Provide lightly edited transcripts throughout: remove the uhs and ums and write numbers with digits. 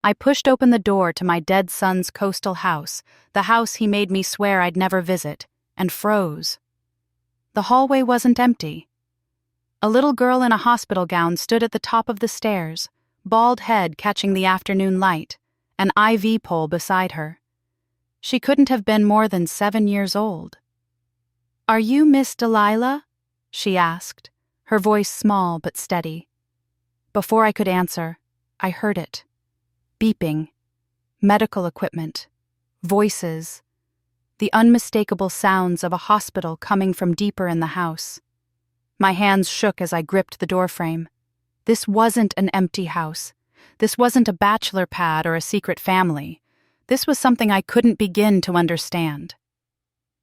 I pushed open the door to my dead son's coastal house, the house he made me swear I'd never visit, and froze. The hallway wasn't empty. A little girl in a hospital gown stood at the top of the stairs, bald head catching the afternoon light, an IV pole beside her. She couldn't have been more than 7 years old. "Are you Miss Delilah?" she asked, her voice small but steady. Before I could answer, I heard it. Beeping. Medical equipment. Voices. The unmistakable sounds of a hospital coming from deeper in the house. My hands shook as I gripped the doorframe. This wasn't an empty house. This wasn't a bachelor pad or a secret family. This was something I couldn't begin to understand.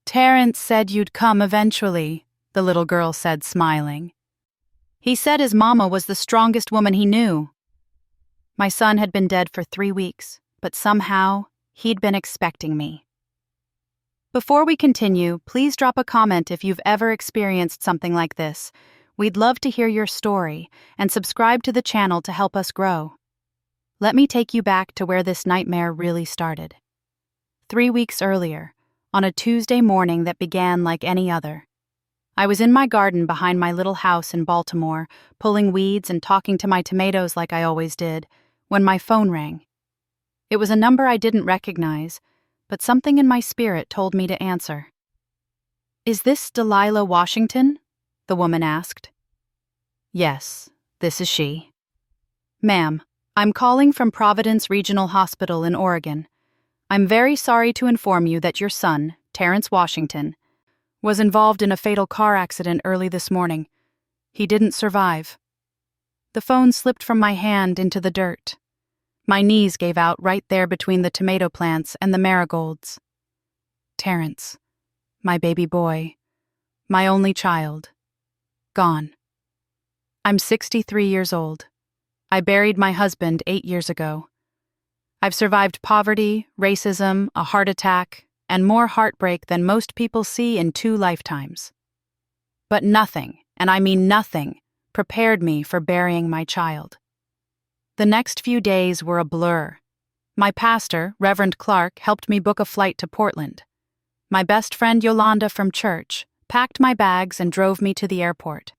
"Terrence said you'd come eventually," the little girl said, smiling. "He said his mama was the strongest woman he knew." My son had been dead for 3 weeks, but somehow he'd been expecting me. Before we continue, please drop a comment if you've ever experienced something like this. We'd love to hear your story, and subscribe to the channel to help us grow. Let me take you back to where this nightmare really started. 3 weeks earlier, on a Tuesday morning that began like any other. I was in my garden behind my little house in Baltimore, pulling weeds and talking to my tomatoes like I always did, when my phone rang. It was a number I didn't recognize, but something in my spirit told me to answer. "Is this Delilah Washington?" the woman asked. "Yes, this is she." "Ma'am, I'm calling from Providence Regional Hospital in Oregon. I'm very sorry to inform you that your son, Terrence Washington, was involved in a fatal car accident early this morning. He didn't survive." The phone slipped from my hand into the dirt. My knees gave out right there between the tomato plants and the marigolds. Terrence, my baby boy, my only child, gone. I'm 63 years old. I buried my husband 8 years ago. I've survived poverty, racism, a heart attack, and more heartbreak than most people see in 2 lifetimes. But nothing, and I mean nothing, prepared me for burying my child. The next few days were a blur. My pastor, Reverend Clark, helped me book a flight to Portland. My best friend Yolanda from church packed my bags and drove me to the airport.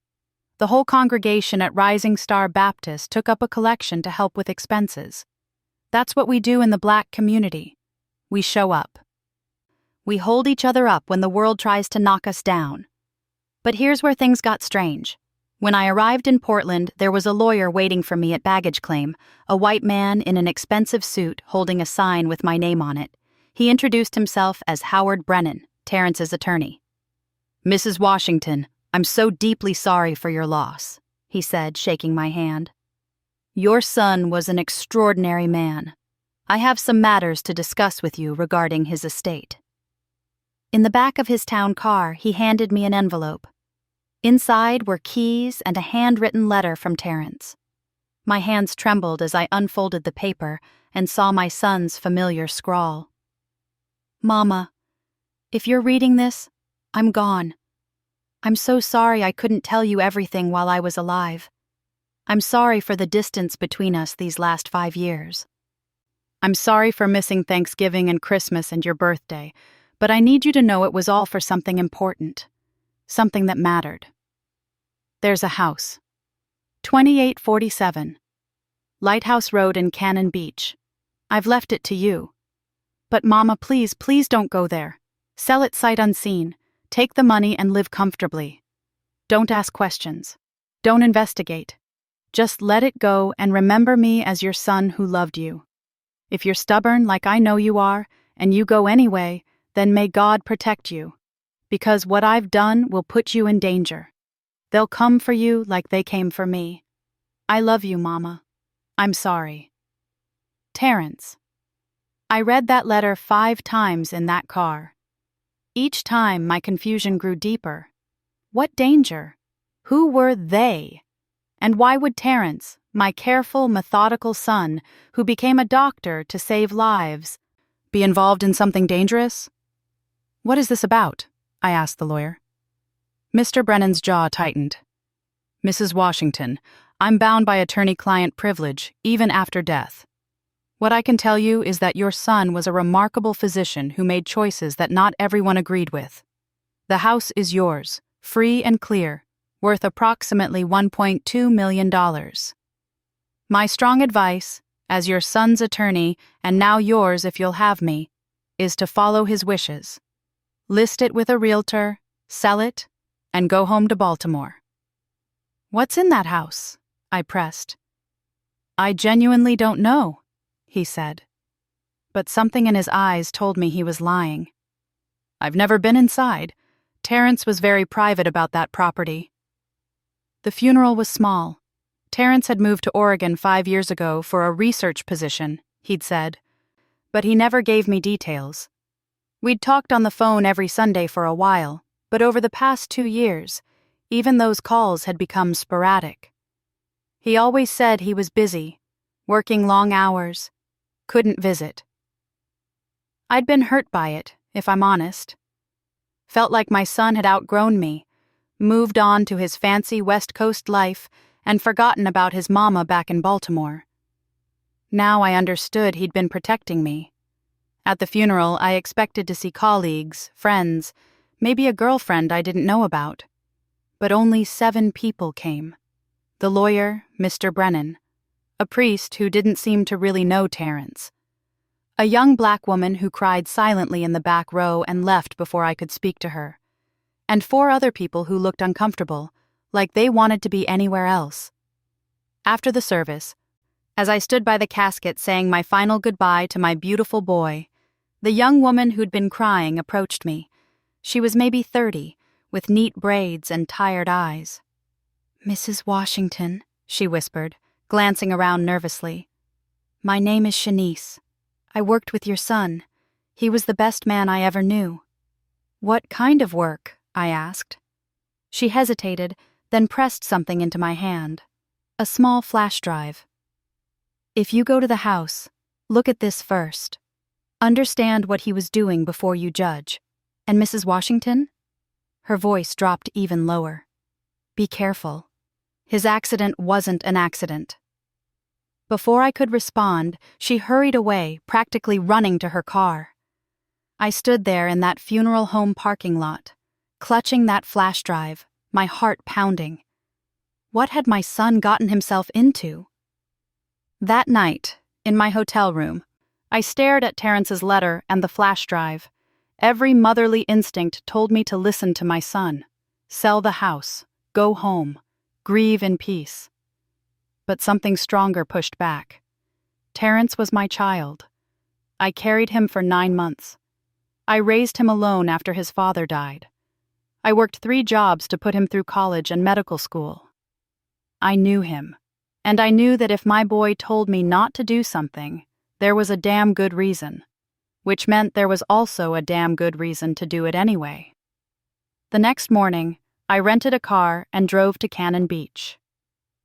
The whole congregation at Rising Star Baptist took up a collection to help with expenses. That's what we do in the Black community. We show up. We hold each other up when the world tries to knock us down. But here's where things got strange. When I arrived in Portland, there was a lawyer waiting for me at baggage claim, a white man in an expensive suit holding a sign with my name on it. He introduced himself as Howard Brennan, Terrence's attorney. "Mrs. Washington, I'm so deeply sorry for your loss," he said, shaking my hand. "Your son was an extraordinary man. I have some matters to discuss with you regarding his estate." In the back of his town car, he handed me an envelope. Inside were keys and a handwritten letter from Terrence. My hands trembled as I unfolded the paper and saw my son's familiar scrawl. "Mama, if you're reading this, I'm gone. I'm so sorry I couldn't tell you everything while I was alive. I'm sorry for the distance between us these last 5 years. I'm sorry for missing Thanksgiving and Christmas and your birthday, but I need you to know it was all for something important, something that mattered. There's a house. 2847. Lighthouse Road in Cannon Beach. I've left it to you. But Mama, please, please don't go there. Sell it sight unseen. Take the money and live comfortably. Don't ask questions. Don't investigate. Just let it go and remember me as your son who loved you. If you're stubborn like I know you are, and you go anyway, then may God protect you. Because what I've done will put you in danger. They'll come for you like they came for me. I love you, Mama. I'm sorry. Terrence. I read that letter 5 times in that car. Each time my confusion grew deeper. What danger? Who were they? And why would Terrence, my careful, methodical son, who became a doctor to save lives, be involved in something dangerous? "What is this about?" I asked the lawyer. Mr. Brennan's jaw tightened. "Mrs. Washington, I'm bound by attorney-client privilege, even after death. What I can tell you is that your son was a remarkable physician who made choices that not everyone agreed with. The house is yours, free and clear, worth approximately $1.2 million. My strong advice, as your son's attorney, and now yours if you'll have me, is to follow his wishes. List it with a realtor, sell it, and go home to Baltimore. What's in that house? I pressed. I genuinely don't know, he said. But something in his eyes told me he was lying. I've never been inside. Terrence was very private about that property. The funeral was small. Terrence had moved to Oregon 5 years ago for a research position, he'd said. But he never gave me details. We'd talked on the phone every Sunday for a while, but over the past 2 years, even those calls had become sporadic. He always said he was busy, working long hours, couldn't visit. I'd been hurt by it, if I'm honest. Felt like my son had outgrown me, moved on to his fancy West Coast life, and forgotten about his mama back in Baltimore. Now I understood he'd been protecting me. At the funeral, I expected to see colleagues, friends, maybe a girlfriend I didn't know about. But only 7 people came. The lawyer, Mr. Brennan, a priest who didn't seem to really know Terrence, a young black woman who cried silently in the back row and left before I could speak to her, and 4 other people who looked uncomfortable, like they wanted to be anywhere else. After the service, as I stood by the casket saying my final goodbye to my beautiful boy, the young woman who'd been crying approached me. She was maybe 30, with neat braids and tired eyes. "Mrs. Washington," she whispered, glancing around nervously. "My name is Shanice. I worked with your son. He was the best man I ever knew." "What kind of work?" I asked. She hesitated, then pressed something into my hand. A small flash drive. "If you go to the house, look at this first. Understand what he was doing before you judge. And Mrs. Washington?" Her voice dropped even lower. "Be careful. His accident wasn't an accident." Before I could respond, she hurried away, practically running to her car. I stood there in that funeral home parking lot, clutching that flash drive, my heart pounding. What had my son gotten himself into? That night, in my hotel room, I stared at Terrence's letter and the flash drive. Every motherly instinct told me to listen to my son, sell the house, go home, grieve in peace. But something stronger pushed back. Terrence was my child. I carried him for 9 months. I raised him alone after his father died. I worked 3 jobs to put him through college and medical school. I knew him, and I knew that if my boy told me not to do something, there was a damn good reason, which meant there was also a damn good reason to do it anyway. The next morning, I rented a car and drove to Cannon Beach.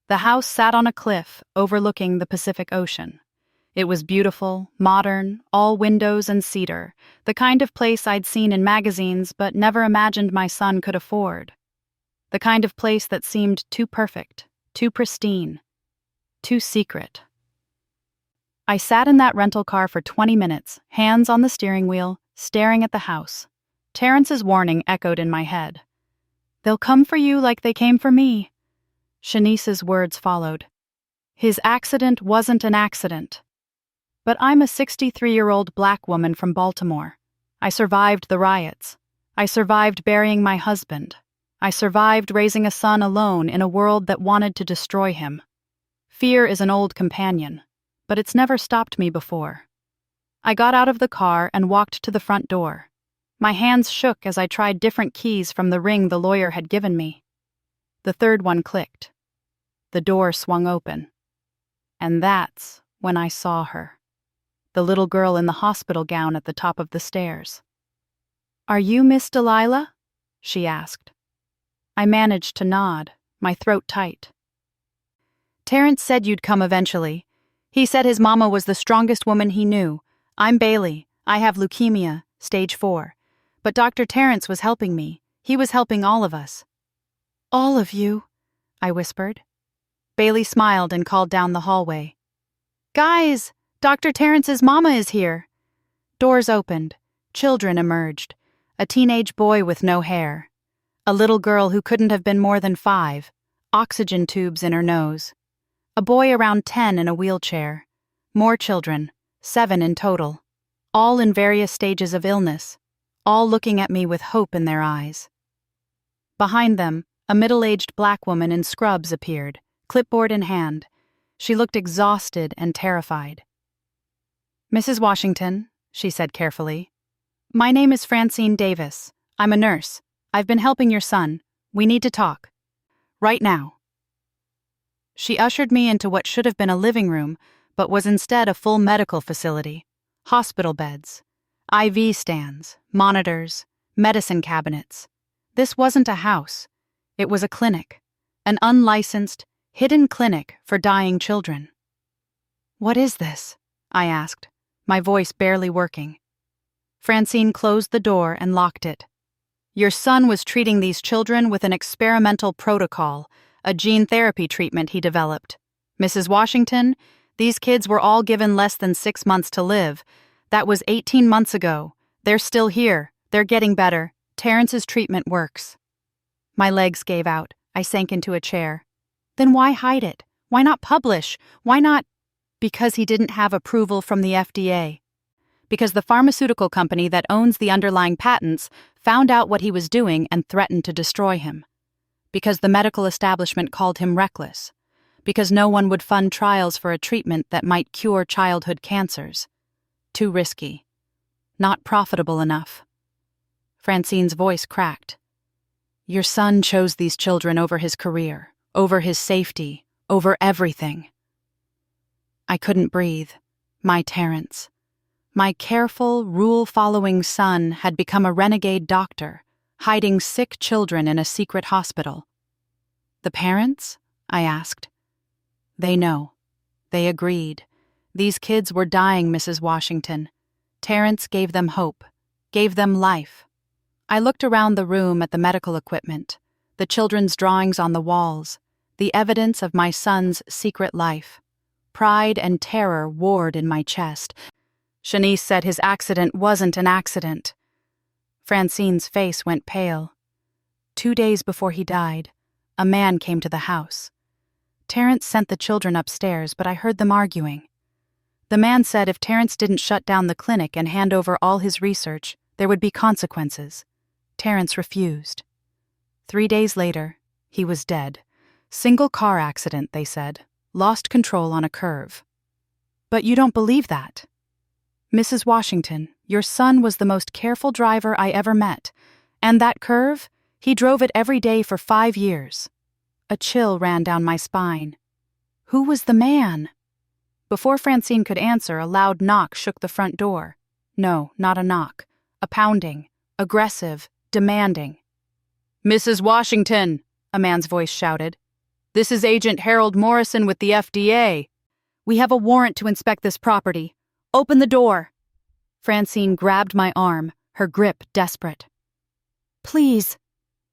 The house sat on a cliff overlooking the Pacific Ocean. It was beautiful, modern, all windows and cedar, the kind of place I'd seen in magazines but never imagined my son could afford. The kind of place that seemed too perfect, too pristine, too secret. I sat in that rental car for 20 minutes, hands on the steering wheel, staring at the house. Terrence's warning echoed in my head. "They'll come for you like they came for me." Shanice's words followed. "His accident wasn't an accident." But I'm a 63-year-old black woman from Baltimore. I survived the riots. I survived burying my husband. I survived raising a son alone in a world that wanted to destroy him. Fear is an old companion, but it's never stopped me before. I got out of the car and walked to the front door. My hands shook as I tried different keys from the ring the lawyer had given me. The 3rd one clicked. The door swung open. And that's when I saw her. The little girl in the hospital gown at the top of the stairs. "Are you Miss Delilah?" she asked. I managed to nod, my throat tight. "Terrence said you'd come eventually. He said his mama was the strongest woman he knew. I'm Bailey. I have leukemia, stage 4. But Dr. Terrence was helping me. He was helping all of us." "All of you?" I whispered. Bailey smiled and called down the hallway. "Guys, Dr. Terrence's mama is here. Doors opened. Children emerged. A teenage boy with no hair. A little girl who couldn't have been more than 5, oxygen tubes in her nose. A boy around 10 in a wheelchair. More children, 7 in total. All in various stages of illness. All looking at me with hope in their eyes. Behind them, a middle-aged black woman in scrubs appeared, clipboard in hand. She looked exhausted and terrified. "Mrs. Washington," she said carefully. "My name is Francine Davis. I'm a nurse. I've been helping your son. We need to talk. Right now." She ushered me into what should have been a living room, but was instead a full medical facility. Hospital beds, IV stands, monitors, medicine cabinets. This wasn't a house. It was a clinic. An unlicensed, hidden clinic for dying children. "What is this?" I asked, my voice barely working. Francine closed the door and locked it. "Your son was treating these children with an experimental protocol, a gene therapy treatment he developed. Mrs. Washington, these kids were all given less than 6 months to live. That was 18 months ago. They're still here. They're getting better. Terrence's treatment works." My legs gave out. I sank into a chair. Then why hide it? Why not publish? Why not? Because he didn't have approval from the FDA. Because the pharmaceutical company that owns the underlying patents found out what he was doing and threatened to destroy him. Because the medical establishment called him reckless. Because no one would fund trials for a treatment that might cure childhood cancers. Too risky. Not profitable enough. Francine's voice cracked. "Your son chose these children over his career, over his safety, over everything." I couldn't breathe. My Terrence. My careful, rule-following son had become a renegade doctor, hiding sick children in a secret hospital. "The parents?" I asked. "They know. They agreed. These kids were dying, Mrs. Washington. Terrence gave them hope, gave them life." I looked around the room at the medical equipment, the children's drawings on the walls, the evidence of my son's secret life. Pride and terror warred in my chest. Shanice said his accident wasn't an accident. Francine's face went pale. 2 days before he died, a man came to the house. Terrence sent the children upstairs, but I heard them arguing. The man said if Terrence didn't shut down the clinic and hand over all his research, there would be consequences. Terrence refused. 3 days later, he was dead. Single car accident, they said. Lost control on a curve. But you don't believe that. Mrs. Washington, your son was the most careful driver I ever met. And that curve, he drove it every day for 5 years. A chill ran down my spine. Who was the man? Before Francine could answer, a loud knock shook the front door. No, not a knock. A pounding. Aggressive. Demanding. "Mrs. Washington," a man's voice shouted. "This is Agent Harold Morrison with the FDA. We have a warrant to inspect this property. Open the door." Francine grabbed my arm, her grip desperate. "Please.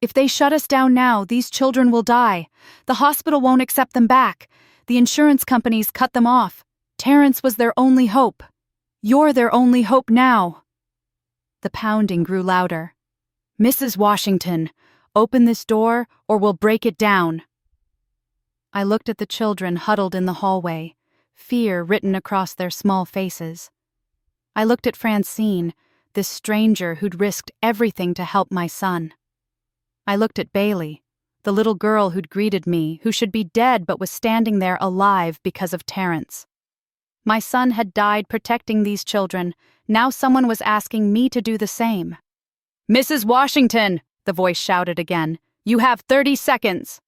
If they shut us down now, these children will die. The hospital won't accept them back. The insurance companies cut them off. Terrence was their only hope. You're their only hope now." The pounding grew louder. "Mrs. Washington, open this door or we'll break it down." I looked at the children huddled in the hallway, fear written across their small faces. I looked at Francine, this stranger who'd risked everything to help my son. I looked at Bailey, the little girl who'd greeted me, who should be dead but was standing there alive because of Terrence. My son had died protecting these children. Now someone was asking me to do the same. "Mrs. Washington," the voice shouted again, "you have 30 seconds.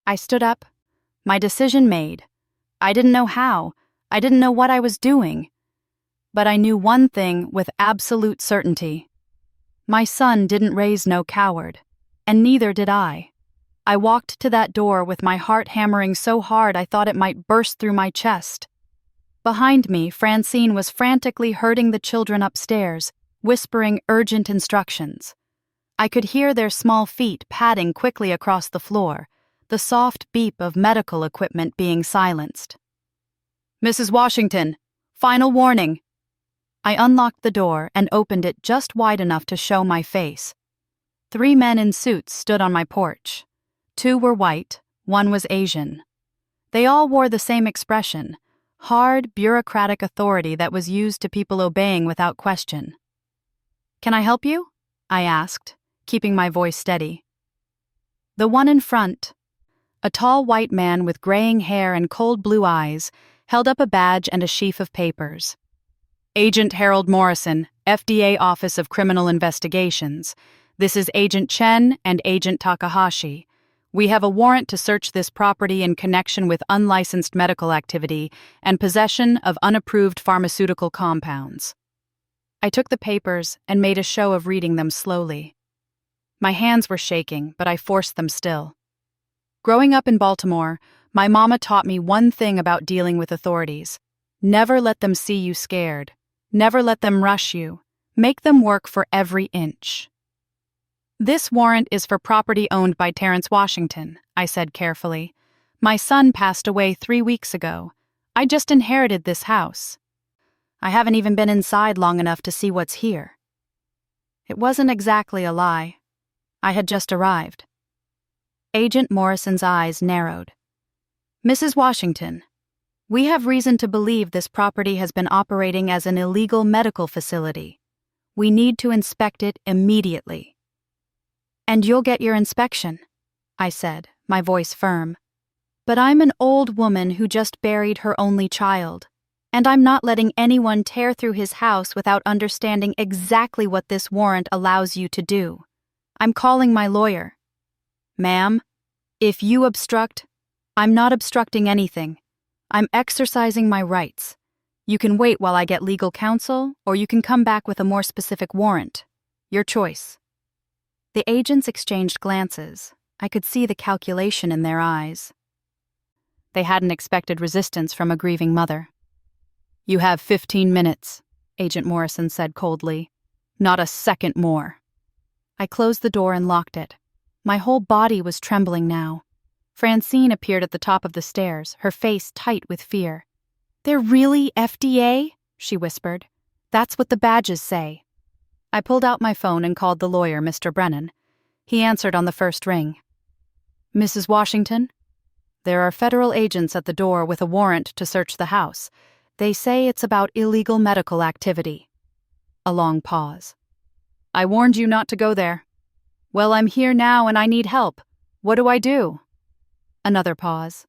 I stood up, my decision made. I didn't know how. I didn't know what I was doing. But I knew one thing with absolute certainty. My son didn't raise no coward, and neither did I. I walked to that door with my heart hammering so hard I thought it might burst through my chest. Behind me, Francine was frantically herding the children upstairs, whispering urgent instructions. I could hear their small feet padding quickly across the floor, the soft beep of medical equipment being silenced. "Mrs. Washington, Final warning. I unlocked the door and opened it just wide enough to show my face. 3 men in suits stood on my porch. 2 were white, 1 was Asian. They all wore the same expression, hard, bureaucratic authority that was used to people obeying without question. "Can I help you?" I asked, keeping my voice steady. The one in front, a tall white man with graying hair and cold blue eyes, held up a badge and a sheaf of papers. "Agent Harold Morrison, FDA Office of Criminal Investigations. This is Agent Chen and Agent Takahashi. We have a warrant to search this property in connection with unlicensed medical activity and possession of unapproved pharmaceutical compounds." I took the papers and made a show of reading them slowly. My hands were shaking, but I forced them still. Growing up in Baltimore, my mama taught me one thing about dealing with authorities. Never let them see you scared. Never let them rush you. Make them work for every inch. "This warrant is for property owned by Terrence Washington," I said carefully. "My son passed away 3 weeks ago. I just inherited this house. I haven't even been inside long enough to see what's here." It wasn't exactly a lie. I had just arrived. Agent Morrison's eyes narrowed. "Mrs. Washington, we have reason to believe this property has been operating as an illegal medical facility. We need to inspect it immediately." "And you'll get your inspection," I said, my voice firm. "But I'm an old woman who just buried her only child, and I'm not letting anyone tear through his house without understanding exactly what this warrant allows you to do. I'm calling my lawyer." "Ma'am, if you obstruct, I'm not obstructing anything. I'm exercising my rights. You can wait while I get legal counsel, or you can come back with a more specific warrant. Your choice." The agents exchanged glances. I could see the calculation in their eyes. They hadn't expected resistance from a grieving mother. "You have 15 minutes, Agent Morrison said coldly. "Not a second more." I closed the door and locked it. My whole body was trembling now. Francine appeared at the top of the stairs, her face tight with fear. "They're really FDA?" she whispered. "That's what the badges say." I pulled out my phone and called the lawyer, Mr. Brennan. He answered on the first ring. "Mrs. Washington? There are federal agents at the door with a warrant to search the house. They say it's about illegal medical activity." A long pause. "I warned you not to go there." "Well, I'm here now and I need help. What do I do?" Another pause.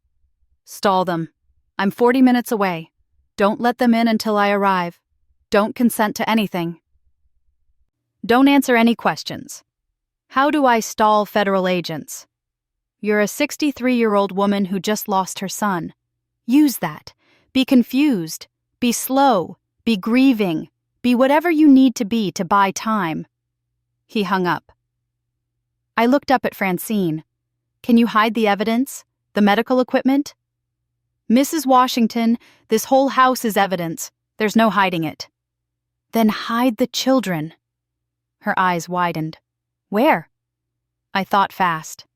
"Stall them. I'm 40 minutes away. Don't let them in until I arrive. Don't consent to anything. Don't answer any questions. How do I stall federal agents? You're a 63-year-old woman who just lost her son. Use that. Be confused. Be slow. Be grieving. Be whatever you need to buy time." He hung up. I looked up at Francine. "Can you hide the evidence? The medical equipment?" "Mrs. Washington, this whole house is evidence. There's no hiding it." "Then hide the children." Her eyes widened. "Where?" I thought fast.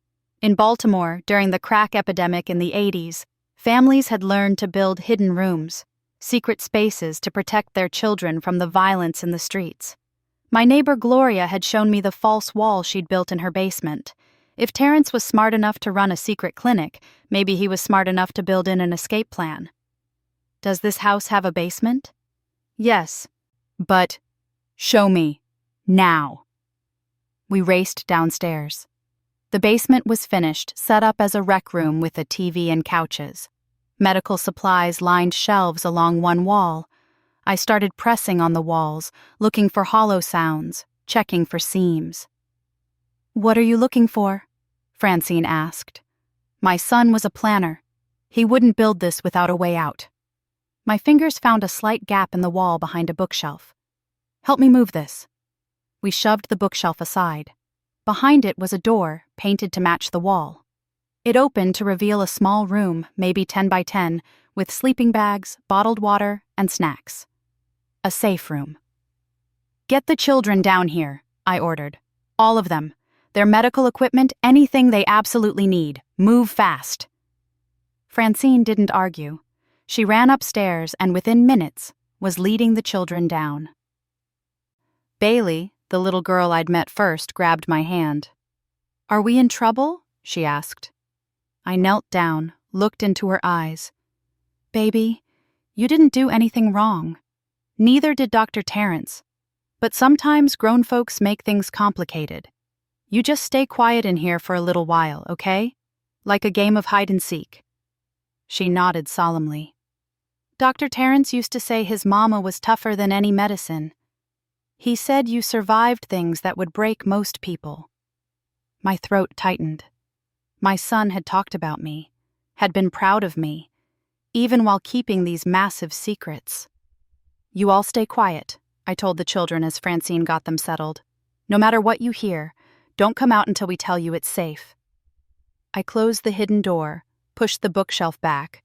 In Baltimore, during the crack epidemic in the 80s, families had learned to build hidden rooms, secret spaces to protect their children from the violence in the streets. My neighbor Gloria had shown me the false wall she'd built in her basement. If Terrence was smart enough to run a secret clinic, maybe he was smart enough to build in an escape plan. "Does this house have a basement?" "Yes, but..." "Show me. Now." We raced downstairs. The basement was finished, set up as a rec room with a TV and couches. Medical supplies lined shelves along one wall. I started pressing on the walls, looking for hollow sounds, checking for seams. "What are you looking for?" Francine asked. My son was a planner. He wouldn't build this without a way out. My fingers found a slight gap in the wall behind a bookshelf. "Help me move this." We shoved the bookshelf aside. Behind it was a door, painted to match the wall. It opened to reveal a small room, maybe 10 by 10, with sleeping bags, bottled water, and snacks. A safe room. "Get the children down here," I ordered. "All of them. Their medical equipment, anything they absolutely need. Move fast." Francine didn't argue. She ran upstairs and within minutes, was leading the children down. Bailey, the little girl I'd met first, grabbed my hand. "Are we in trouble?" she asked. I knelt down, looked into her eyes. "Baby, you didn't do anything wrong. Neither did Dr. Terrence. But sometimes grown folks make things complicated. You just stay quiet in here for a little while, okay? Like a game of hide and seek." She nodded solemnly. "Dr. Terrence used to say his mama was tougher than any medicine. He said you survived things that would break most people." My throat tightened. My son had talked about me, had been proud of me, even while keeping these massive secrets. "You all stay quiet," I told the children as Francine got them settled. "No matter what you hear, don't come out until we tell you it's safe." I closed the hidden door, pushed the bookshelf back,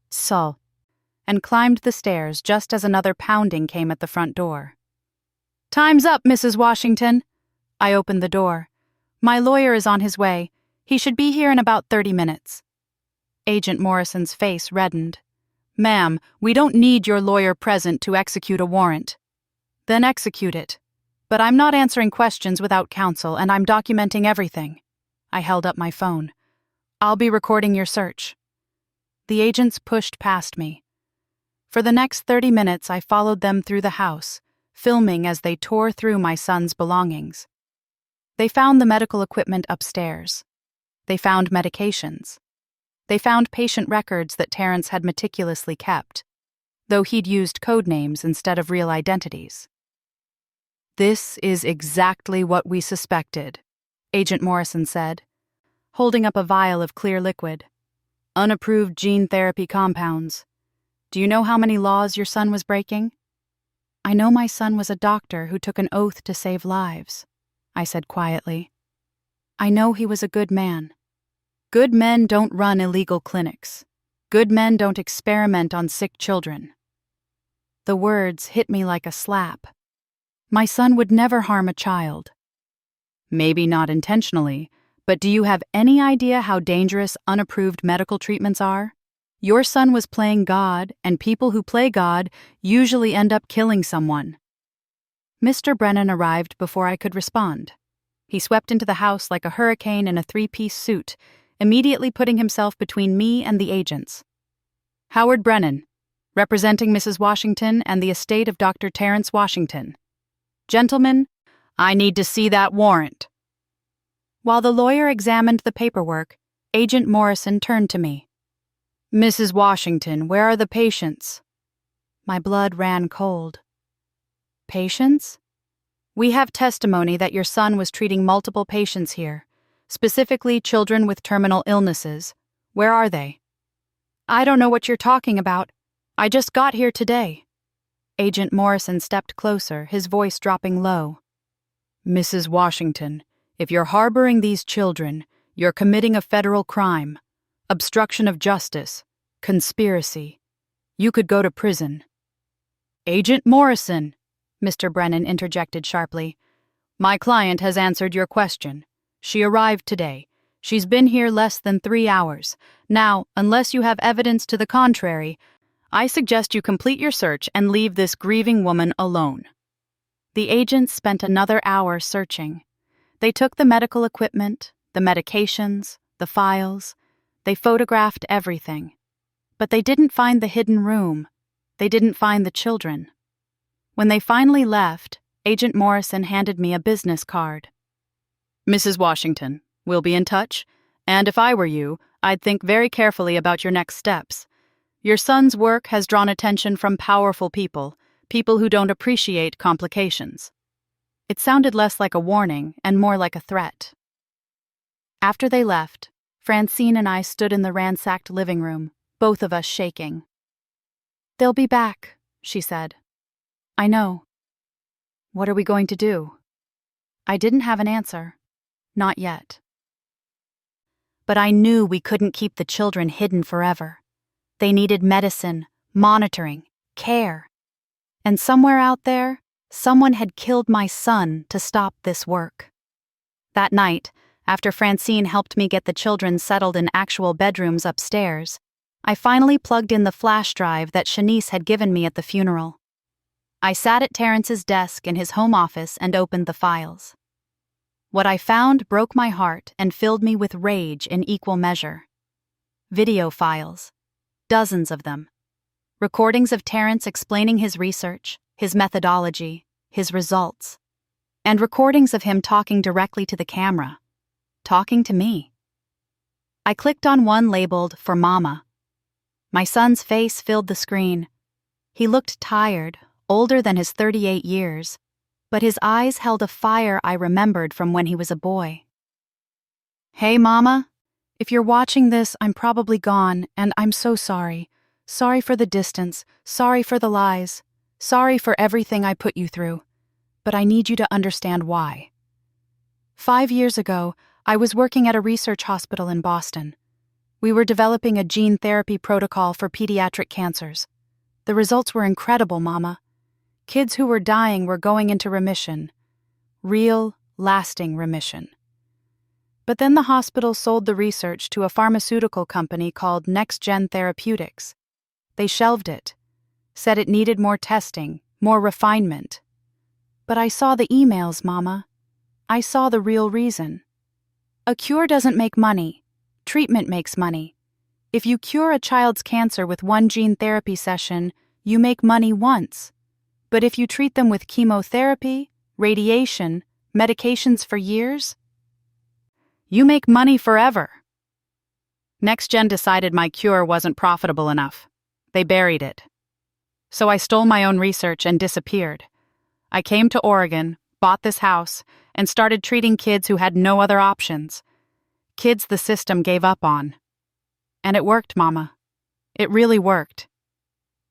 and climbed the stairs just as another pounding came at the front door. "Time's up, Mrs. Washington." I opened the door. "My lawyer is on his way. He should be here in about 30 minutes. Agent Morrison's face reddened. "Ma'am, we don't need your lawyer present to execute a warrant." "Then execute it. But I'm not answering questions without counsel, and I'm documenting everything." I held up my phone. "I'll be recording your search." The agents pushed past me. For the next 30 minutes, I followed them through the house, filming as they tore through my son's belongings. They found the medical equipment upstairs. They found medications. They found patient records that Terrence had meticulously kept, though he'd used code names instead of real identities. "This is exactly what we suspected," Agent Morrison said, holding up a vial of clear liquid. "Unapproved gene therapy compounds. Do you know how many laws your son was breaking?" "I know my son was a doctor who took an oath to save lives," I said quietly. "I know he was a good man. Good men don't run illegal clinics. Good men don't experiment on sick children." The words hit me like a slap. My son would never harm a child. "Maybe not intentionally, but do you have any idea how dangerous unapproved medical treatments are? Your son was playing God, and people who play God usually end up killing someone." Mr. Brennan arrived before I could respond. He swept into the house like a hurricane in a three-piece suit, immediately putting himself between me and the agents. "Howard Brennan, representing Mrs. Washington and the estate of Dr. Terrence Washington. Gentlemen, I need to see that warrant." While the lawyer examined the paperwork, Agent Morrison turned to me. "Mrs. Washington, where are the patients?" My blood ran cold. "Patients? We have testimony that your son was treating multiple patients here, specifically children with terminal illnesses. Where are they?" "I don't know what you're talking about. I just got here today." Agent Morrison stepped closer, his voice dropping low. "Mrs. Washington, if you're harboring these children, you're committing a federal crime, obstruction of justice, conspiracy. You could go to prison." "Agent Morrison," Mr. Brennan interjected sharply, "my client has answered your question. She arrived today. She's been here less than 3 hours. Now, unless you have evidence to the contrary, I suggest you complete your search and leave this grieving woman alone." The agents spent another hour searching. They took the medical equipment, the medications, the files. They photographed everything. But they didn't find the hidden room. They didn't find the children. When they finally left, Agent Morrison handed me a business card. "Mrs. Washington, we'll be in touch, and if I were you, I'd think very carefully about your next steps. Your son's work has drawn attention from powerful people who don't appreciate complications." It sounded less like a warning and more like a threat. After they left, Francine and I stood in the ransacked living room, both of us shaking. "They'll be back," she said. "I know." "What are we going to do?" I didn't have an answer. Not yet. But I knew we couldn't keep the children hidden forever. They needed medicine, monitoring, care. And somewhere out there, someone had killed my son to stop this work. That night, after Francine helped me get the children settled in actual bedrooms upstairs, I finally plugged in the flash drive that Shanice had given me at the funeral. I sat at Terrence's desk in his home office and opened the files. What I found broke my heart and filled me with rage in equal measure. Video files. Dozens of them. Recordings of Terrence explaining his research, his methodology, his results. And recordings of him talking directly to the camera. Talking to me. I clicked on one labeled "For Mama." My son's face filled the screen. He looked tired, older than his 38 years, but his eyes held a fire I remembered from when he was a boy. "Hey, Mama. If you're watching this, I'm probably gone, and I'm so sorry. Sorry for the distance, sorry for the lies, sorry for everything I put you through. But I need you to understand why. 5 years ago, I was working at a research hospital in Boston. We were developing a gene therapy protocol for pediatric cancers. The results were incredible, Mama. Kids who were dying were going into remission. Real, lasting remission. But then the hospital sold the research to a pharmaceutical company called Next Gen Therapeutics. They shelved it, said it needed more testing, more refinement. But I saw the emails, Mama. I saw the real reason. A cure doesn't make money. Treatment makes money. If you cure a child's cancer with one gene therapy session, you make money once. But if you treat them with chemotherapy, radiation, medications for years, you make money forever. NextGen decided my cure wasn't profitable enough. They buried it. So I stole my own research and disappeared. I came to Oregon, bought this house, and started treating kids who had no other options. Kids the system gave up on. And it worked, Mama. It really worked.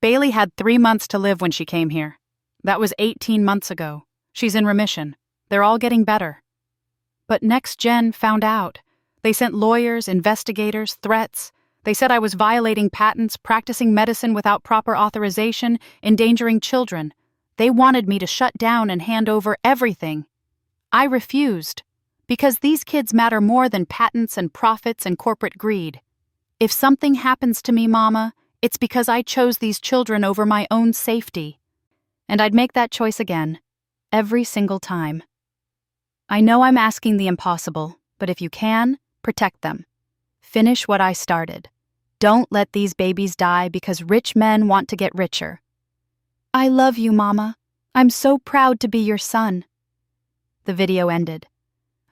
Bailey had 3 months to live when she came here. That was 18 months ago. She's in remission. They're all getting better. But NextGen found out. They sent lawyers, investigators, threats. They said I was violating patents, practicing medicine without proper authorization, endangering children. They wanted me to shut down and hand over everything. I refused, because these kids matter more than patents and profits and corporate greed. If something happens to me, Mama, it's because I chose these children over my own safety. And I'd make that choice again, every single time. I know I'm asking the impossible, but if you can, protect them. Finish what I started. Don't let these babies die because rich men want to get richer. I love you, Mama. I'm so proud to be your son. The video ended.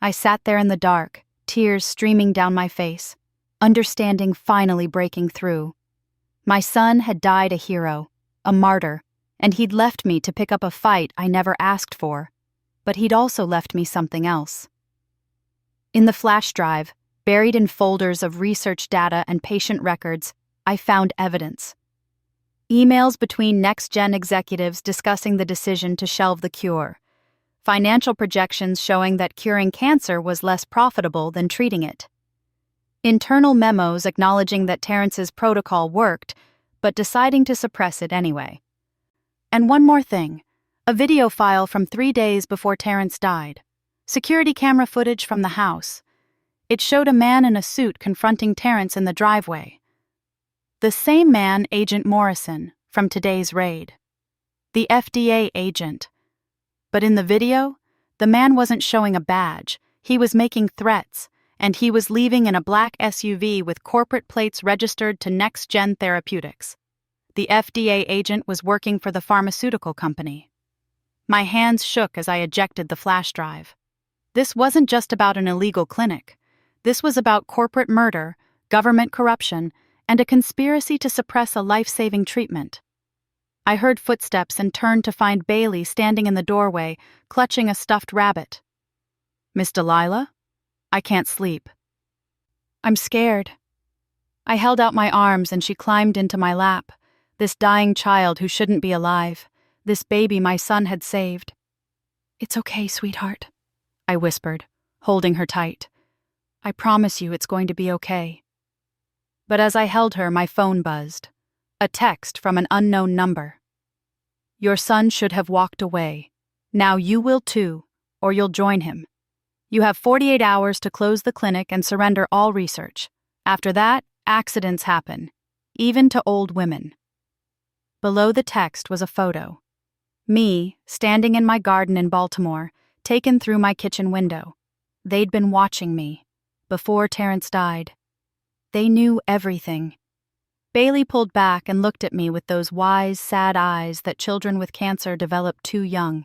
I sat there in the dark, tears streaming down my face, understanding finally breaking through. My son had died a hero, a martyr, and he'd left me to pick up a fight I never asked for, but he'd also left me something else. In the flash drive, buried in folders of research data and patient records, I found evidence. Emails between NextGen executives discussing the decision to shelve the cure. Financial projections showing that curing cancer was less profitable than treating it. Internal memos acknowledging that Terrence's protocol worked, but deciding to suppress it anyway. And one more thing, a video file from 3 days before Terrence died. Security camera footage from the house. It showed a man in a suit confronting Terrence in the driveway. The same man, Agent Morrison, from today's raid. The FDA agent. But in the video, the man wasn't showing a badge. He was making threats, and he was leaving in a black SUV with corporate plates registered to Next Gen Therapeutics. The FDA agent was working for the pharmaceutical company. My hands shook as I ejected the flash drive. This wasn't just about an illegal clinic. This was about corporate murder, government corruption, and a conspiracy to suppress a life-saving treatment. I heard footsteps and turned to find Bailey standing in the doorway, clutching a stuffed rabbit. "Miss Delilah? I can't sleep." "I'm scared." I held out my arms and she climbed into my lap, this dying child who shouldn't be alive, this baby my son had saved. "It's okay, sweetheart," I whispered, holding her tight. "I promise you it's going to be okay." But as I held her, my phone buzzed. A text from an unknown number. "Your son should have walked away. Now you will too, or you'll join him. You have 48 hours to close the clinic and surrender all research. After that, accidents happen, even to old women." Below the text was a photo. Me, standing in my garden in Baltimore, taken through my kitchen window. They'd been watching me. Before Terrence died. They knew everything. Bailey pulled back and looked at me with those wise, sad eyes that children with cancer develop too young.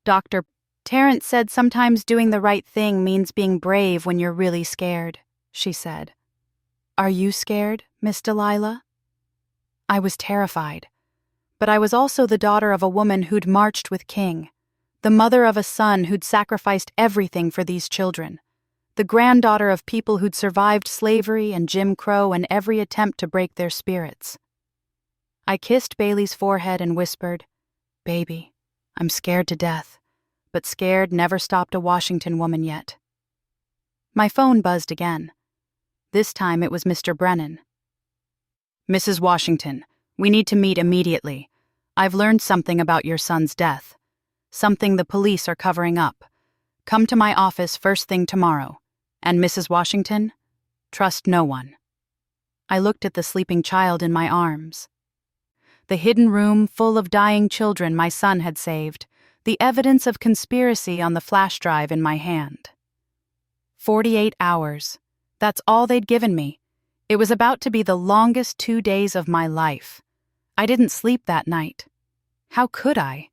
Dr. Terrence said sometimes doing the right thing means being brave when you're really scared, she said. Are you scared, Miss Delilah? I was terrified. But I was also the daughter of a woman who'd marched with King, the mother of a son who'd sacrificed everything for these children, the granddaughter of people who'd survived slavery and Jim Crow and every attempt to break their spirits. I kissed Bailey's forehead and whispered, Baby, I'm scared to death, but scared never stopped a Washington woman yet. My phone buzzed again. This time it was Mr. Brennan. Mrs. Washington, we need to meet immediately. I've learned something about your son's death. Something the police are covering up. Come to my office first thing tomorrow. And Mrs. Washington, trust no one. I looked at the sleeping child in my arms. The hidden room full of dying children my son had saved, the evidence of conspiracy on the flash drive in my hand. 48 hours. That's all they'd given me. It was about to be the longest 2 days of my life. I didn't sleep that night. How could I?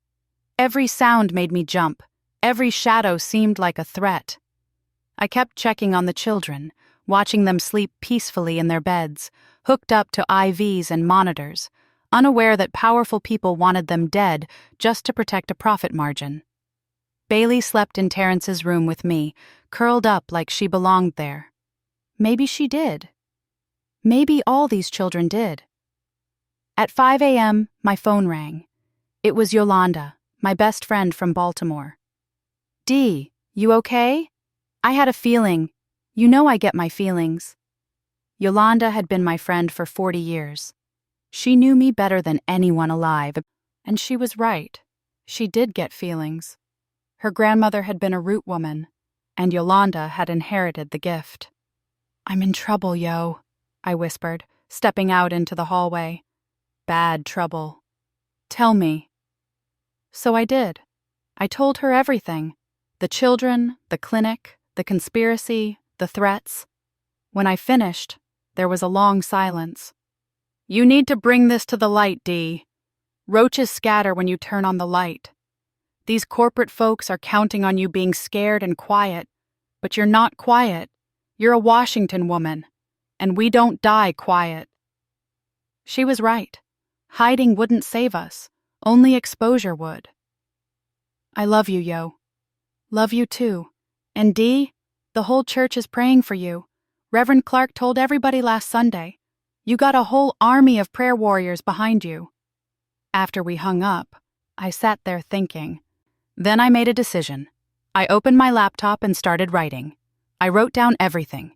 Every sound made me jump. Every shadow seemed like a threat. I kept checking on the children, watching them sleep peacefully in their beds, hooked up to IVs and monitors, unaware that powerful people wanted them dead just to protect a profit margin. Bailey slept in Terrence's room with me, curled up like she belonged there. Maybe she did. Maybe all these children did. At 5 a.m., my phone rang. It was Yolanda, my best friend from Baltimore. Dee, you okay? I had a feeling. You know I get my feelings. Yolanda had been my friend for 40 years. She knew me better than anyone alive, and she was right. She did get feelings. Her grandmother had been a root woman, and Yolanda had inherited the gift. I'm in trouble, Yo, I whispered, stepping out into the hallway. Bad trouble. Tell me. So I did. I told her everything. The children, the clinic, the conspiracy, the threats. When I finished, there was a long silence. You need to bring this to the light, Dee. Roaches scatter when you turn on the light. These corporate folks are counting on you being scared and quiet, but you're not quiet. You're a Washington woman, and we don't die quiet. She was right. Hiding wouldn't save us. Only exposure would. I love you, Yo. Love you too. And Dee, the whole church is praying for you. Reverend Clark told everybody last Sunday. You got a whole army of prayer warriors behind you. After we hung up, I sat there thinking. Then I made a decision. I opened my laptop and started writing. I wrote down everything.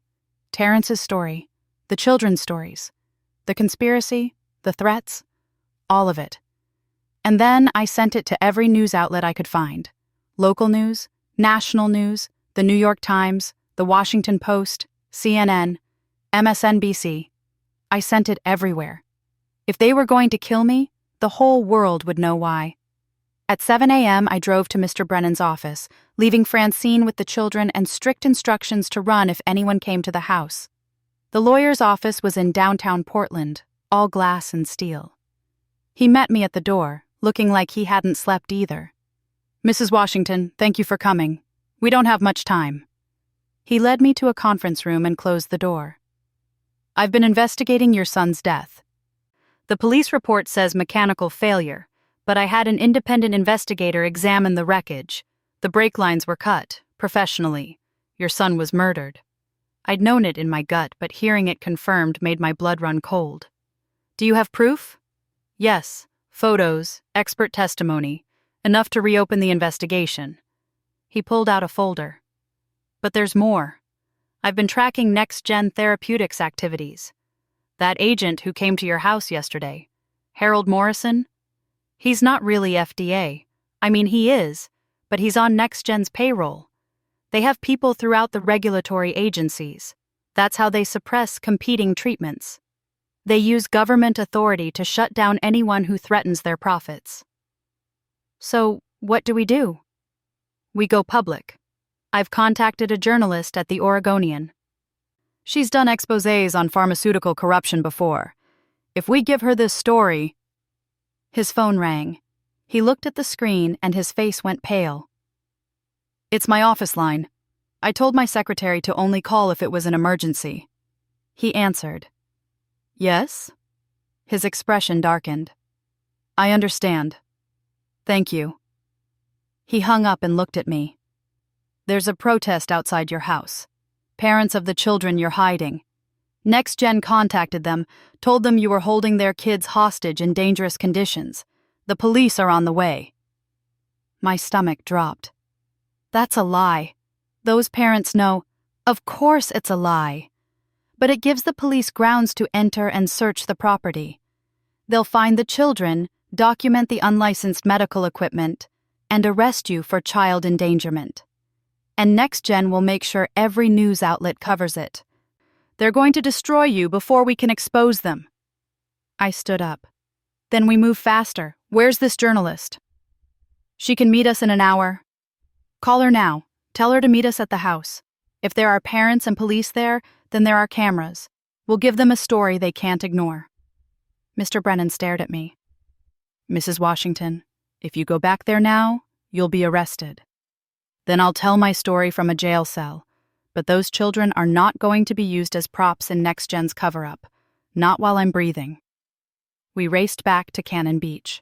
Terrence's story, the children's stories, the conspiracy, the threats, all of it. And then I sent it to every news outlet I could find. Local news, national news, the New York Times, the Washington Post, CNN, MSNBC. I sent it everywhere. If they were going to kill me, the whole world would know why. At 7 a.m., I drove to Mr. Brennan's office, leaving Francine with the children and strict instructions to run if anyone came to the house. The lawyer's office was in downtown Portland, all glass and steel. He met me at the door, looking like he hadn't slept either. Mrs. Washington, thank you for coming. We don't have much time. He led me to a conference room and closed the door. I've been investigating your son's death. The police report says mechanical failure, but I had an independent investigator examine the wreckage. The brake lines were cut, professionally. Your son was murdered. I'd known it in my gut, but hearing it confirmed made my blood run cold. Do you have proof? Yes, photos, expert testimony, enough to reopen the investigation. He pulled out a folder. But there's more. I've been tracking next-gen therapeutics activities. That agent who came to your house yesterday, Harold Morrison, he's not really FDA. I mean, he is, but he's on NextGen's payroll. They have people throughout the regulatory agencies. That's how they suppress competing treatments. They use government authority to shut down anyone who threatens their profits. So, what do? We go public. I've contacted a journalist at the Oregonian. She's done exposés on pharmaceutical corruption before. If we give her this story... His phone rang. He looked at the screen and his face went pale. It's my office line. I told my secretary to only call if it was an emergency. He answered. Yes? His expression darkened. I understand. Thank you. He hung up and looked at me. There's a protest outside your house. Parents of the children you're hiding. NextGen contacted them, told them you were holding their kids hostage in dangerous conditions. The police are on the way. My stomach dropped. That's a lie. Those parents know. Of course it's a lie. But it gives the police grounds to enter and search the property. They'll find the children, document the unlicensed medical equipment, and arrest you for child endangerment. And NextGen will make sure every news outlet covers it. They're going to destroy you before we can expose them. I stood up. Then we move faster. Where's this journalist? She can meet us in an hour. Call her now. Tell her to meet us at the house. If there are parents and police there, then there are cameras. We'll give them a story they can't ignore. Mr. Brennan stared at me. Mrs. Washington, if you go back there now, you'll be arrested. Then I'll tell my story from a jail cell. But those children are not going to be used as props in NextGen's cover-up. Not while I'm breathing. We raced back to Cannon Beach.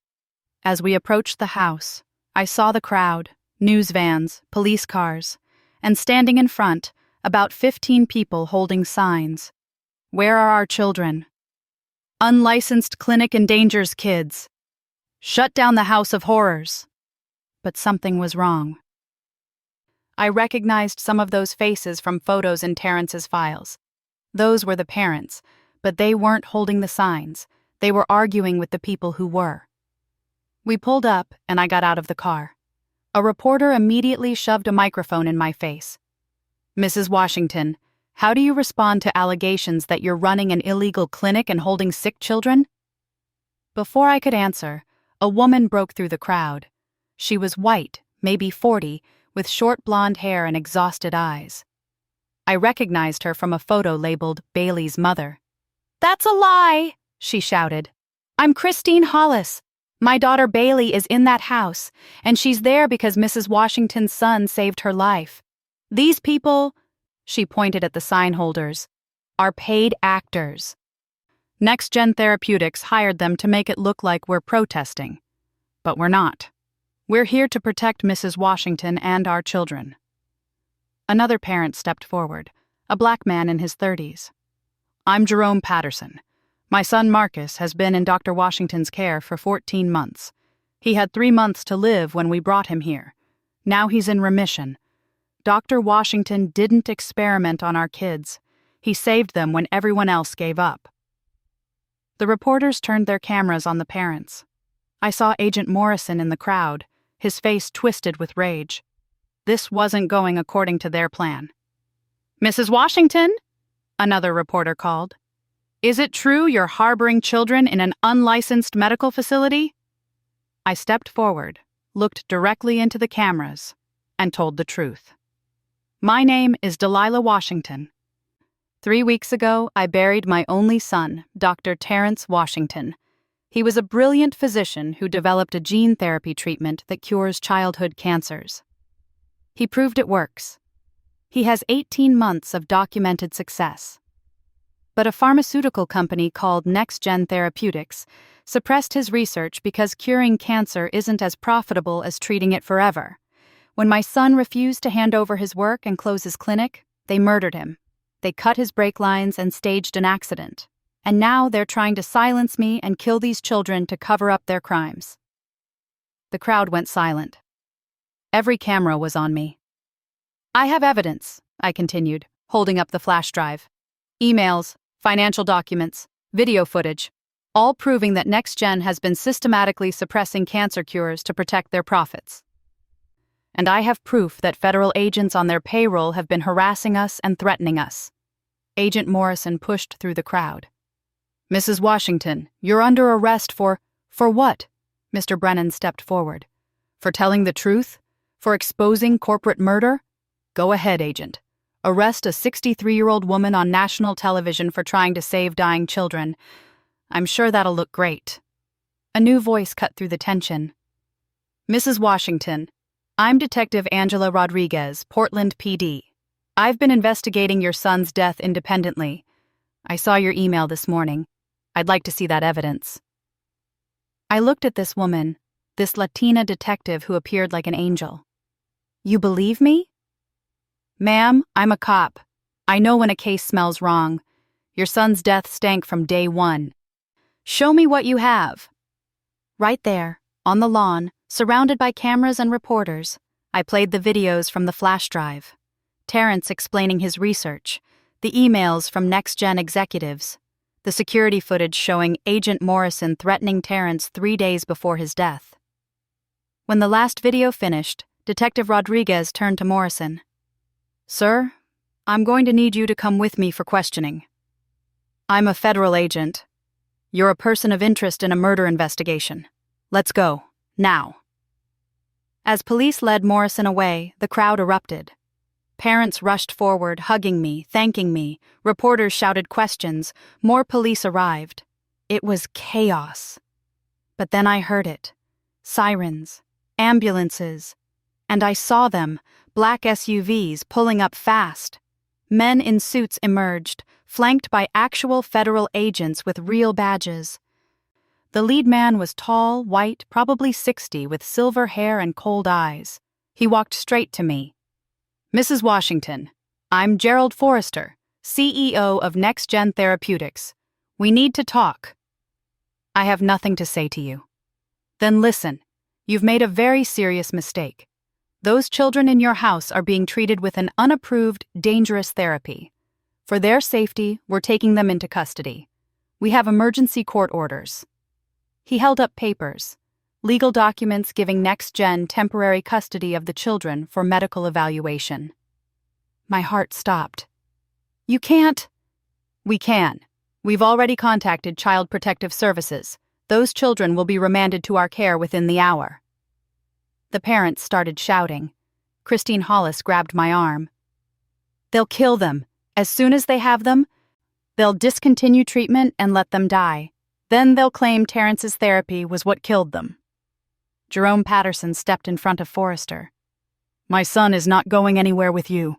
As we approached the house, I saw the crowd, news vans, police cars, and standing in front, about 15 people holding signs. Where are our children? Unlicensed clinic endangers kids. Shut down the House of Horrors. But something was wrong. I recognized some of those faces from photos in Terrence's files. Those were the parents, but they weren't holding the signs. They were arguing with the people who were. We pulled up, and I got out of the car. A reporter immediately shoved a microphone in my face. Mrs. Washington, how do you respond to allegations that you're running an illegal clinic and holding sick children? Before I could answer, a woman broke through the crowd. She was white, maybe 40, with short blonde hair and exhausted eyes. I recognized her from a photo labeled Bailey's mother. That's a lie, she shouted. I'm Christine Hollis. My daughter Bailey is in that house, and she's there because Mrs. Washington's son saved her life. These people, she pointed at the sign holders, are paid actors. NextGen Therapeutics hired them to make it look like we're protesting. But we're not. We're here to protect Mrs. Washington and our children. Another parent stepped forward, a black man in his 30s. I'm Jerome Patterson. My son Marcus has been in Dr. Washington's care for 14 months. He had 3 months to live when we brought him here. Now he's in remission. Dr. Washington didn't experiment on our kids. He saved them when everyone else gave up. The reporters turned their cameras on the parents. I saw Agent Morrison in the crowd, his face twisted with rage. This wasn't going according to their plan. Mrs. Washington? Another reporter called. Is it true you're harboring children in an unlicensed medical facility? I stepped forward, looked directly into the cameras, and told the truth. My name is Delilah Washington. 3 weeks ago, I buried my only son, Dr. Terrence Washington. He was a brilliant physician who developed a gene therapy treatment that cures childhood cancers. He proved it works. He has 18 months of documented success. But a pharmaceutical company called NextGen Therapeutics suppressed his research because curing cancer isn't as profitable as treating it forever. When my son refused to hand over his work and close his clinic, they murdered him. They cut his brake lines and staged an accident. And now they're trying to silence me and kill these children to cover up their crimes. The crowd went silent. Every camera was on me. I have evidence, I continued, holding up the flash drive. Emails, financial documents, video footage, all proving that NextGen has been systematically suppressing cancer cures to protect their profits. And I have proof that federal agents on their payroll have been harassing us and threatening us. Agent Morrison pushed through the crowd. Mrs. Washington, you're under arrest for what? Mr. Brennan stepped forward. For telling the truth? For exposing corporate murder? Go ahead, Agent. Arrest a 63-year-old woman on national television for trying to save dying children. I'm sure that'll look great. A new voice cut through the tension. Mrs. Washington, I'm Detective Angela Rodriguez, Portland PD. I've been investigating your son's death independently. I saw your email this morning. I'd like to see that evidence. I looked at this woman, this Latina detective who appeared like an angel. You believe me? Ma'am, I'm a cop. I know when a case smells wrong. Your son's death stank from day one. Show me what you have. Right there, on the lawn, surrounded by cameras and reporters, I played the videos from the flash drive. Terrence explaining his research, the emails from next-gen executives, the security footage showing Agent Morrison threatening Terrence 3 days before his death. When the last video finished, Detective Rodriguez turned to Morrison. Sir, I'm going to need you to come with me for questioning. I'm a federal agent. You're a person of interest in a murder investigation. Let's go, now. As police led Morrison away, the crowd erupted. Parents rushed forward, hugging me, thanking me. Reporters shouted questions. More police arrived. It was chaos. But then I heard it. Sirens, ambulances, and I saw them, black SUVs pulling up fast. Men in suits emerged, flanked by actual federal agents with real badges. The lead man was tall, white, probably 60, with silver hair and cold eyes. He walked straight to me. Mrs. Washington, I'm Gerald Forrester, CEO of Next Gen Therapeutics. We need to talk. I have nothing to say to you. Then listen, you've made a very serious mistake. Those children in your house are being treated with an unapproved, dangerous therapy. For their safety, we're taking them into custody. We have emergency court orders. He held up papers, legal documents giving Next Gen temporary custody of the children for medical evaluation. My heart stopped. You can't. We can. We've already contacted Child Protective Services. Those children will be remanded to our care within the hour. The parents started shouting. Christine Hollis grabbed my arm. They'll kill them. As soon as they have them, they'll discontinue treatment and let them die. Then they'll claim Terrence's therapy was what killed them. Jerome Patterson stepped in front of Forrester. My son is not going anywhere with you.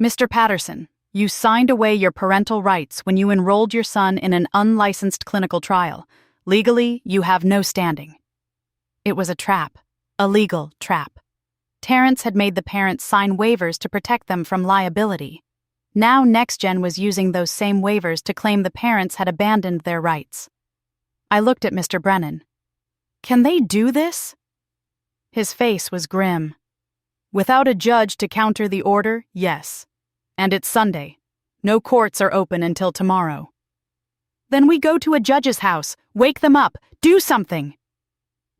Mr. Patterson, you signed away your parental rights when you enrolled your son in an unlicensed clinical trial. Legally, you have no standing. It was a trap. A legal trap. Terrence had made the parents sign waivers to protect them from liability. Now NextGen was using those same waivers to claim the parents had abandoned their rights. I looked at Mr. Brennan. Can they do this? His face was grim. Without a judge to counter the order, yes. And it's Sunday. No courts are open until tomorrow. Then we go to a judge's house, wake them up, do something.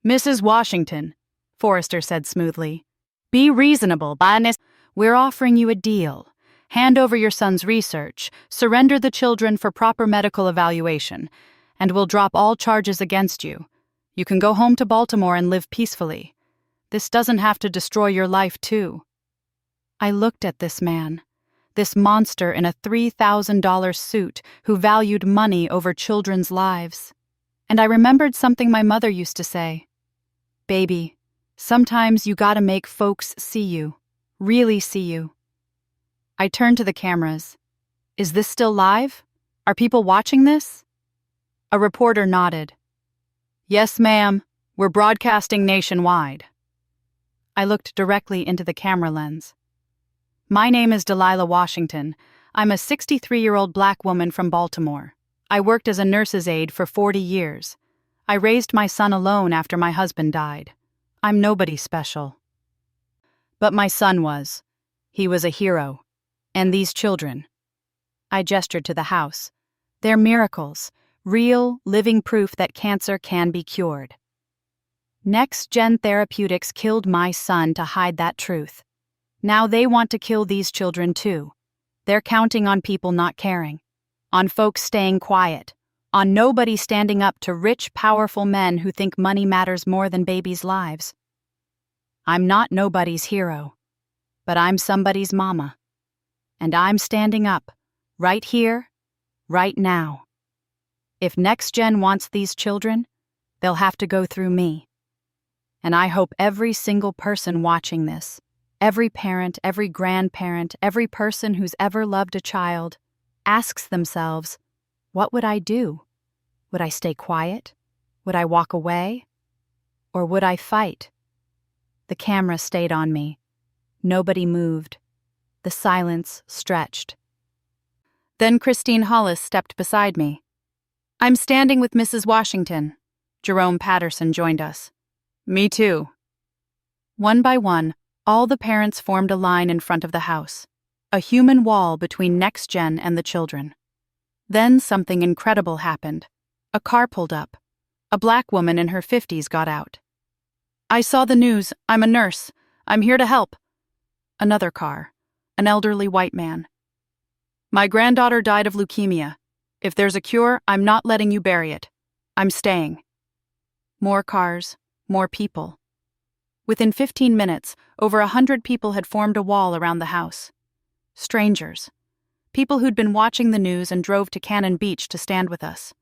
Mrs. Washington, Forrester said smoothly. Be reasonable, Baroness. We're offering you a deal. Hand over your son's research, surrender the children for proper medical evaluation, and we'll drop all charges against you. You can go home to Baltimore and live peacefully. This doesn't have to destroy your life, too. I looked at this man, this monster in a $3,000 suit who valued money over children's lives. And I remembered something my mother used to say. Baby, sometimes you gotta make folks see you, really see you. I turned to the cameras. Is this still live? Are people watching this? A reporter nodded. Yes, ma'am. We're broadcasting nationwide. I looked directly into the camera lens. My name is Delilah Washington. I'm a 63-year-old black woman from Baltimore. I worked as a nurse's aide for 40 years. I raised my son alone after my husband died. I'm nobody special. But my son was. He was a hero. And these children. I gestured to the house. They're miracles, real, living proof that cancer can be cured. Next Gen Therapeutics killed my son to hide that truth. Now they want to kill these children too. They're counting on people not caring, on folks staying quiet, on nobody standing up to rich, powerful men who think money matters more than babies' lives. I'm not nobody's hero, but I'm somebody's mama. And I'm standing up, right here, right now. If Next Gen wants these children, they'll have to go through me. And I hope every single person watching this, every parent, every grandparent, every person who's ever loved a child, asks themselves, what would I do? Would I stay quiet? Would I walk away? Or would I fight? The camera stayed on me. Nobody moved. The silence stretched. Then Christine Hollis stepped beside me. I'm standing with Mrs. Washington. Jerome Patterson joined us. Me too. One by one, all the parents formed a line in front of the house, a human wall between Next Gen and the children. Then something incredible happened. A car pulled up. A black woman in her 50s got out. I saw the news. I'm a nurse. I'm here to help. Another car. An elderly white man. My granddaughter died of leukemia. If there's a cure, I'm not letting you bury it. I'm staying. More cars, more people. Within 15 minutes, over 100 people had formed a wall around the house. Strangers. People who'd been watching the news and drove to Cannon Beach to stand with us.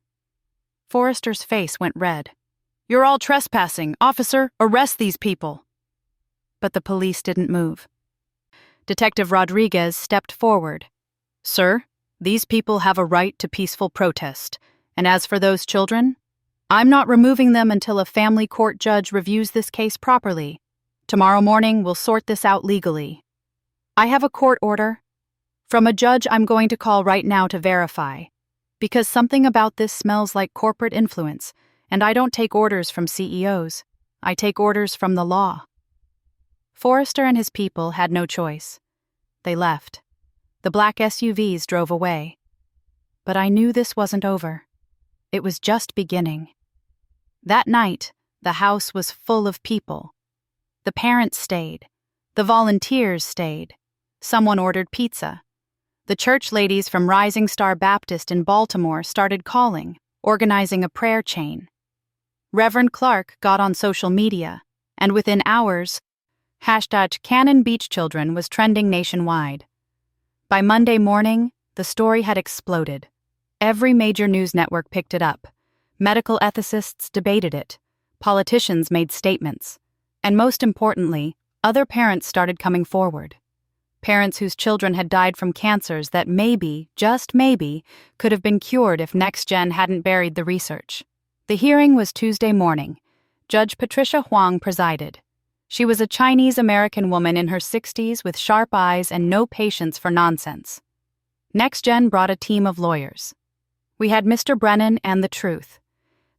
Forrester's face went red. You're all trespassing. Officer, arrest these people. But the police didn't move. Detective Rodriguez stepped forward. Sir, these people have a right to peaceful protest. And as for those children, I'm not removing them until a family court judge reviews this case properly. Tomorrow morning, we'll sort this out legally. I have a court order from a judge I'm going to call right now to verify, because something about this smells like corporate influence, and I don't take orders from CEOs. I take orders from the law. Forrester and his people had no choice. They left. The black SUVs drove away. But I knew this wasn't over. It was just beginning. That night, the house was full of people. The parents stayed. The volunteers stayed. Someone ordered pizza. The church ladies from Rising Star Baptist in Baltimore started calling, organizing a prayer chain. Reverend Clark got on social media, and within hours, #Cannon Beach Children was trending nationwide. By Monday morning, the story had exploded. Every major news network picked it up. Medical ethicists debated it. Politicians made statements. And most importantly, other parents started coming forward. Parents whose children had died from cancers that maybe, just maybe, could have been cured if Next Gen hadn't buried the research. The hearing was Tuesday morning. Judge Patricia Huang presided. She was a Chinese-American woman in her 60s with sharp eyes and no patience for nonsense. Next Gen brought a team of lawyers. We had Mr. Brennan and the truth.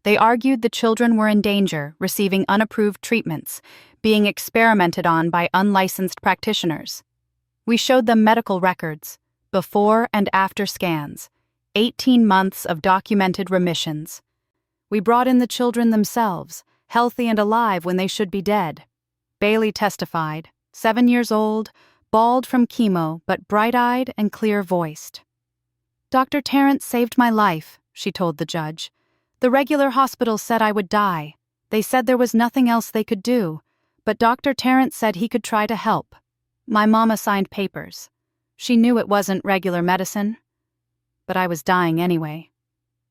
They argued the children were in danger, receiving unapproved treatments, being experimented on by unlicensed practitioners. We showed them medical records, before and after scans, 18 months of documented remissions. We brought in the children themselves, healthy and alive when they should be dead. Bailey testified, 7 years old, bald from chemo, but bright-eyed and clear-voiced. Dr. Terrence saved my life, she told the judge. The regular hospital said I would die. They said there was nothing else they could do, but Dr. Terrence said he could try to help. My mama signed papers. She knew it wasn't regular medicine. But I was dying anyway.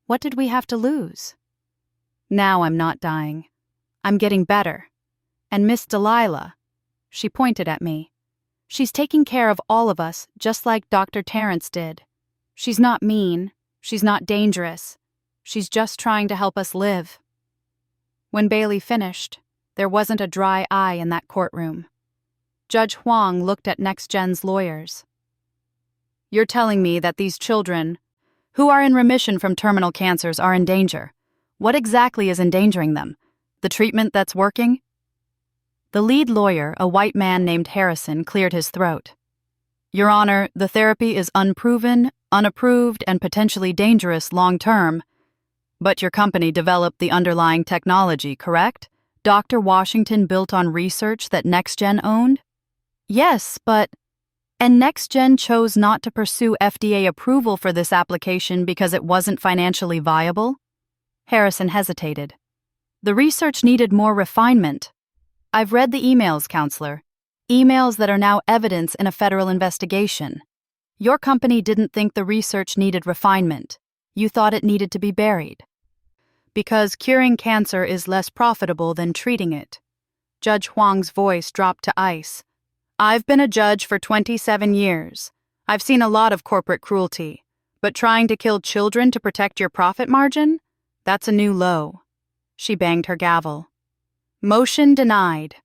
What did we have to lose? Now I'm not dying. I'm getting better. And Miss Delilah, she pointed at me. She's taking care of all of us just like Dr. Terrence did. She's not mean. She's not dangerous. She's just trying to help us live. When Bailey finished, there wasn't a dry eye in that courtroom. Judge Huang looked at Next Gen's lawyers. You're telling me that these children, who are in remission from terminal cancers, are in danger. What exactly is endangering them? The treatment that's working? The lead lawyer, a white man named Harrison, cleared his throat. Your Honor, the therapy is unproven, unapproved, and potentially dangerous long-term. But your company developed the underlying technology, correct? Dr. Washington built on research that Next Gen owned? Yes, but... And Next Gen chose not to pursue FDA approval for this application because it wasn't financially viable? Harrison hesitated. The research needed more refinement. I've read the emails, counselor. Emails that are now evidence in a federal investigation. Your company didn't think the research needed refinement. You thought it needed to be buried. Because curing cancer is less profitable than treating it. Judge Huang's voice dropped to ice. I've been a judge for 27 years. I've seen a lot of corporate cruelty. But trying to kill children to protect your profit margin? That's a new low. She banged her gavel. Motion denied.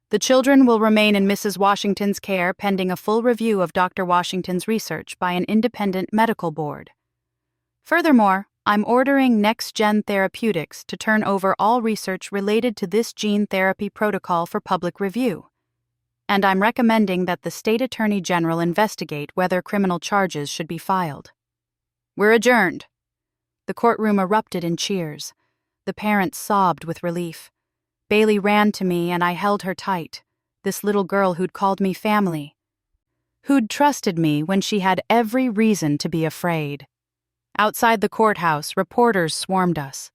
The children will remain in Mrs. Washington's care pending a full review of Dr. Washington's research by an independent medical board. Furthermore, I'm ordering Next-Gen Therapeutics to turn over all research related to this gene therapy protocol for public review. And I'm recommending that the State Attorney General investigate whether criminal charges should be filed. We're adjourned. The courtroom erupted in cheers. The parents sobbed with relief. Bailey ran to me and I held her tight, this little girl who'd called me family. Who'd trusted me when she had every reason to be afraid. Outside the courthouse, reporters swarmed us.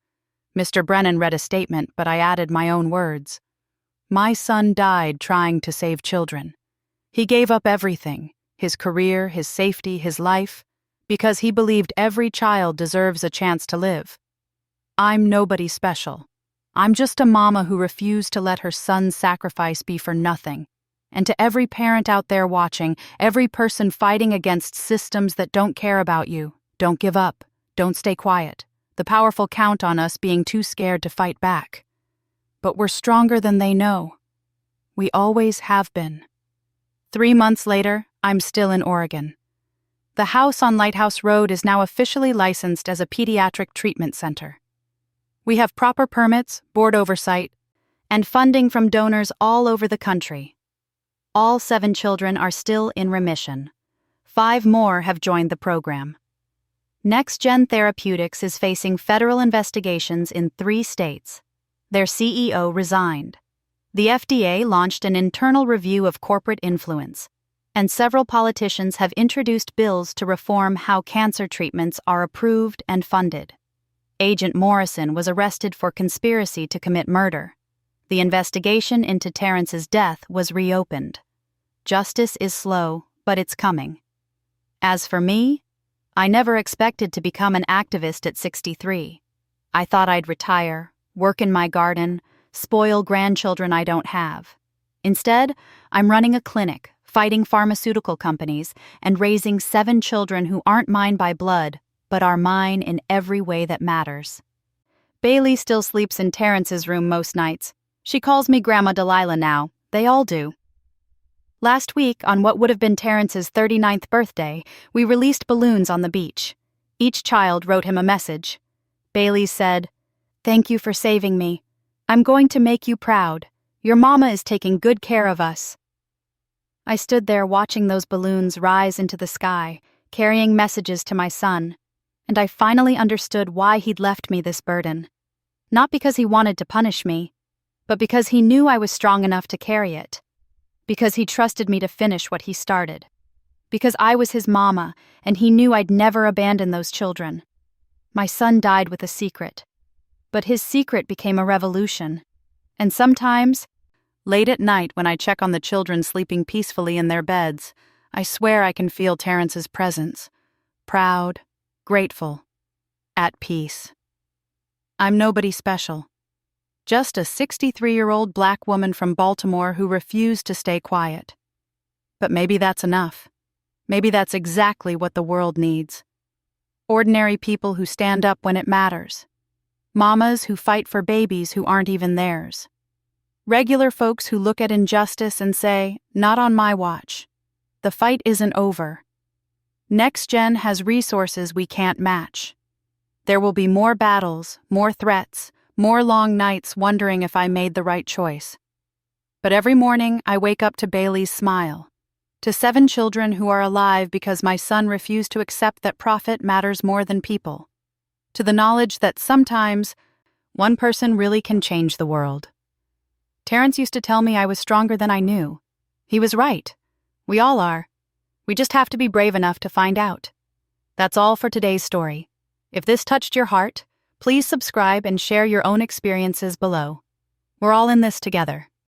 Mr. Brennan read a statement, but I added my own words. My son died trying to save children. He gave up everything, his career, his safety, his life, because he believed every child deserves a chance to live. I'm nobody special. I'm just a mama who refused to let her son's sacrifice be for nothing. And to every parent out there watching, every person fighting against systems that don't care about you, don't give up, don't stay quiet. The powerful count on us being too scared to fight back. But we're stronger than they know. We always have been. 3 months later, I'm still in Oregon. The house on Lighthouse Road is now officially licensed as a pediatric treatment center. We have proper permits, board oversight, and funding from donors all over the country. All 7 children are still in remission. 5 more have joined the program. Next-Gen Therapeutics is facing federal investigations in 3 states. Their CEO resigned. The FDA launched an internal review of corporate influence, and several politicians have introduced bills to reform how cancer treatments are approved and funded. Agent Morrison was arrested for conspiracy to commit murder. The investigation into Terrence's death was reopened. Justice is slow, but it's coming. As for me, I never expected to become an activist at 63. I thought I'd retire, work in my garden, spoil grandchildren I don't have. Instead, I'm running a clinic, fighting pharmaceutical companies, and raising 7 children who aren't mine by blood, but are mine in every way that matters. Bailey still sleeps in Terrence's room most nights. She calls me Grandma Delilah now. They all do. Last week, on what would have been Terrence's 39th birthday, we released balloons on the beach. Each child wrote him a message. Bailey said, "Thank you for saving me. I'm going to make you proud. Your mama is taking good care of us." I stood there watching those balloons rise into the sky, carrying messages to my son, and I finally understood why he'd left me this burden. Not because he wanted to punish me, but because he knew I was strong enough to carry it. Because he trusted me to finish what he started. Because I was his mama, and he knew I'd never abandon those children. My son died with a secret. But his secret became a revolution. And sometimes, late at night when I check on the children sleeping peacefully in their beds, I swear I can feel Terrence's presence. Proud, grateful, at peace. I'm nobody special. Just a 63-year-old black woman from Baltimore who refused to stay quiet. But maybe that's enough. Maybe that's exactly what the world needs. Ordinary people who stand up when it matters. Mamas who fight for babies who aren't even theirs. Regular folks who look at injustice and say, "Not on my watch. The fight isn't over." Next-Gen has resources we can't match. There will be more battles, more threats, more long nights wondering if I made the right choice. But every morning I wake up to Bailey's smile, to 7 children who are alive because my son refused to accept that profit matters more than people, to the knowledge that sometimes one person really can change the world. Terrence used to tell me I was stronger than I knew. He was right. We all are. We just have to be brave enough to find out. That's all for today's story. If this touched your heart, please subscribe and share your own experiences below. We're all in this together.